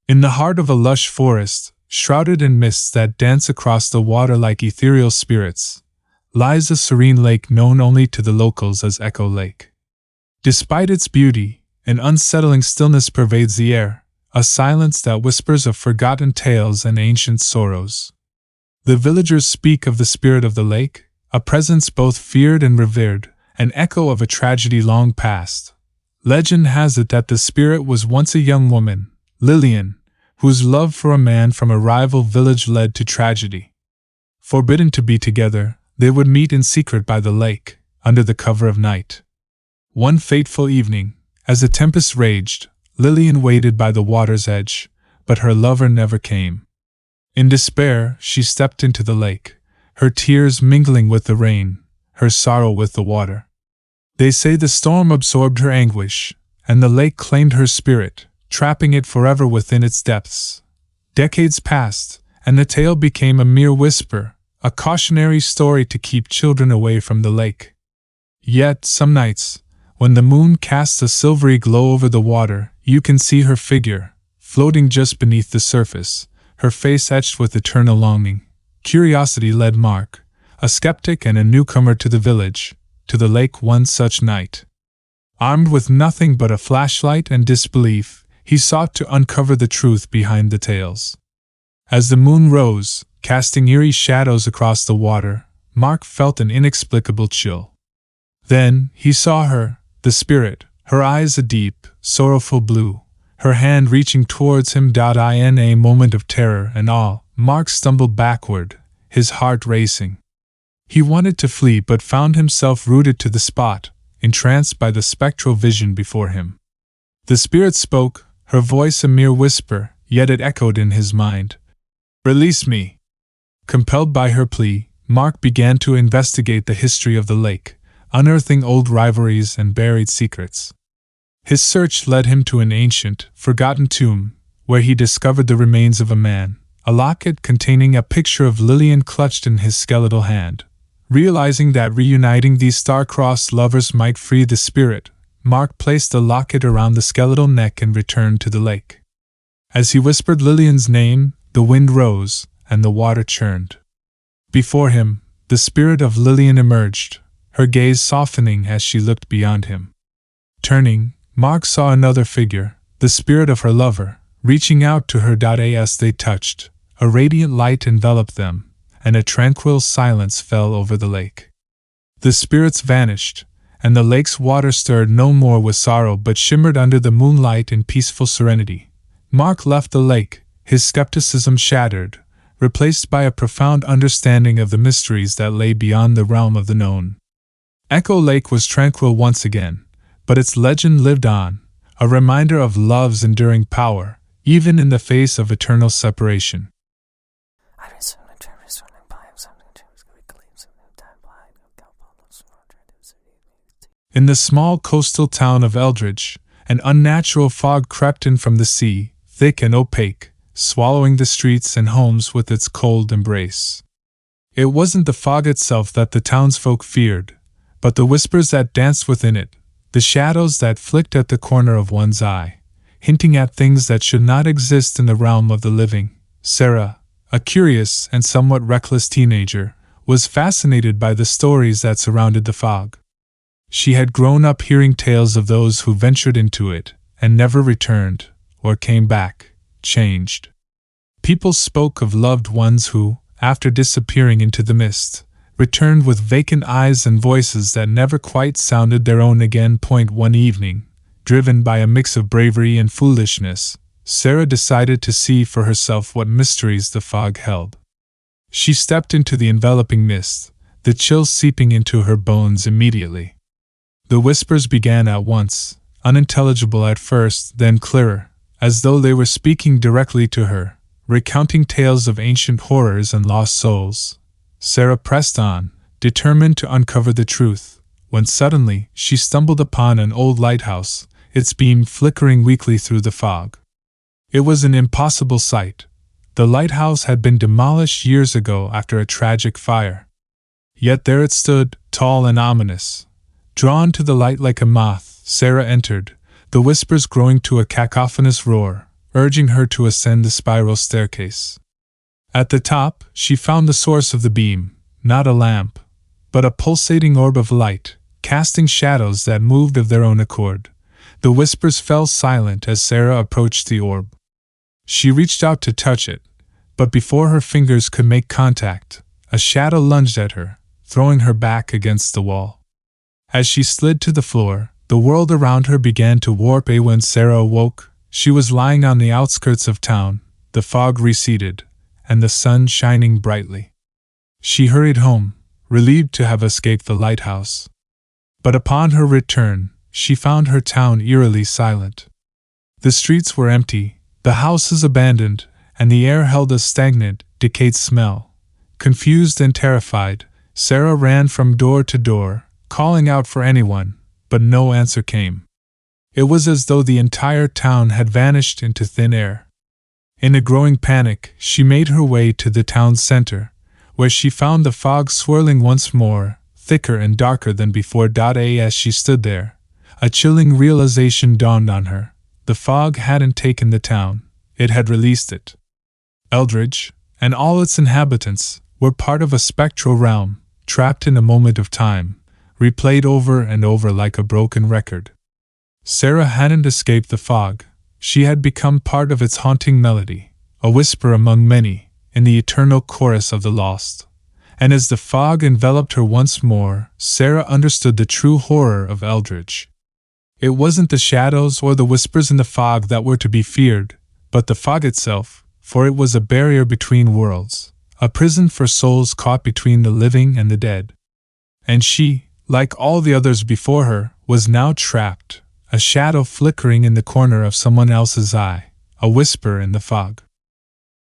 In the heart of a lush forest, shrouded in mists that dance across the water like ethereal spirits, lies a serene lake known only to the locals as Echo Lake. Despite its beauty, an unsettling stillness pervades the air, a silence that whispers of forgotten tales and ancient sorrows. The villagers speak of the spirit of the lake, a presence both feared and revered, an echo of a tragedy long past. Legend has it that the spirit was once a young woman, Lillian, whose love for a man from a rival village led to tragedy. Forbidden to be together, they would meet in secret by the lake, under the cover of night. One fateful evening, as the tempest raged, Lillian waited by the water's edge, but her lover never came. In despair, she stepped into the lake, her tears mingling with the rain, her sorrow with the water. They say the storm absorbed her anguish, and the lake claimed her spirit, trapping it forever within its depths. Decades passed, and the tale became a mere whisper, a cautionary story to keep children away from the lake. Yet, some nights, when the moon casts a silvery glow over the water, you can see her figure, floating just beneath the surface, her face etched with eternal longing. Curiosity led Mark, a skeptic and a newcomer to the village, to the lake one such night. Armed with nothing but a flashlight and disbelief, he sought to uncover the truth behind the tales. As the moon rose, casting eerie shadows across the water, Mark felt an inexplicable chill. Then, he saw her, the spirit, her eyes a deep, sorrowful blue, her hand reaching towards him. In a moment of terror and awe, Mark stumbled backward, his heart racing. He wanted to flee but found himself rooted to the spot, entranced by the spectral vision before him. The spirit spoke, her voice a mere whisper, yet it echoed in his mind. "Release me!" Compelled by her plea, Mark began to investigate the history of the lake, unearthing old rivalries and buried secrets. His search led him to an ancient, forgotten tomb, where he discovered the remains of a man, a locket containing a picture of Lillian clutched in his skeletal hand. Realizing that reuniting these star-crossed lovers might free the spirit, Mark placed the locket around the skeletal neck and returned to the lake. As he whispered Lillian's name, the wind rose, and the water churned. Before him, the spirit of Lillian emerged, her gaze softening as she looked beyond him. Turning, Mark saw another figure, the spirit of her lover, reaching out to her. As they touched, a radiant light enveloped them, and a tranquil silence fell over the lake. The spirits vanished, and the lake's water stirred no more with sorrow but shimmered under the moonlight in peaceful serenity. Mark left the lake, his skepticism shattered, replaced by a profound understanding of the mysteries that lay beyond the realm of the known. Echo Lake was tranquil once again, but its legend lived on, a reminder of love's enduring power, even in the face of eternal separation. In the small coastal town of Eldridge, an unnatural fog crept in from the sea, thick and opaque, swallowing the streets and homes with its cold embrace. It wasn't the fog itself that the townsfolk feared, but the whispers that danced within it, the shadows that flicked at the corner of one's eye, hinting at things that should not exist in the realm of the living. Sarah, a curious and somewhat reckless teenager, was fascinated by the stories that surrounded the fog. She had grown up hearing tales of those who ventured into it, and never returned, or came back, changed. People spoke of loved ones who, after disappearing into the mist, returned with vacant eyes and voices that never quite sounded their own again. One evening, driven by a mix of bravery and foolishness, Sarah decided to see for herself what mysteries the fog held. She stepped into the enveloping mist, the chill seeping into her bones immediately. The whispers began at once, unintelligible at first, then clearer, as though they were speaking directly to her, recounting tales of ancient horrors and lost souls. Sarah pressed on, determined to uncover the truth, when suddenly she stumbled upon an old lighthouse, its beam flickering weakly through the fog. It was an impossible sight. The lighthouse had been demolished years ago after a tragic fire. Yet there it stood, tall and ominous. Drawn to the light like a moth, Sarah entered, the whispers growing to a cacophonous roar, urging her to ascend the spiral staircase. At the top, she found the source of the beam, not a lamp, but a pulsating orb of light, casting shadows that moved of their own accord. The whispers fell silent as Sarah approached the orb. She reached out to touch it, but before her fingers could make contact, a shadow lunged at her, throwing her back against the wall. As she slid to the floor, the world around her began to warp. When Sarah awoke, she was lying on the outskirts of town, the fog receded, and the sun shining brightly. She hurried home, relieved to have escaped the lighthouse. But upon her return, she found her town eerily silent. The streets were empty, the houses abandoned, and the air held a stagnant, decayed smell. Confused and terrified, Sarah ran from door to door, calling out for anyone, but no answer came. It was as though the entire town had vanished into thin air. In a growing panic, she made her way to the town's center, where she found the fog swirling once more, thicker and darker than before. As she stood there, a chilling realization dawned on her. The fog hadn't taken the town, it had released it. Eldridge, and all its inhabitants, were part of a spectral realm, trapped in a moment of time, replayed over and over like a broken record. Sarah hadn't escaped the fog, she had become part of its haunting melody, a whisper among many, in the eternal chorus of the lost. And as the fog enveloped her once more, Sarah understood the true horror of Eldridge. It wasn't the shadows or the whispers in the fog that were to be feared, but the fog itself, for it was a barrier between worlds, a prison for souls caught between the living and the dead. And she, like all the others before her, was now trapped, a shadow flickering in the corner of someone else's eye, a whisper in the fog.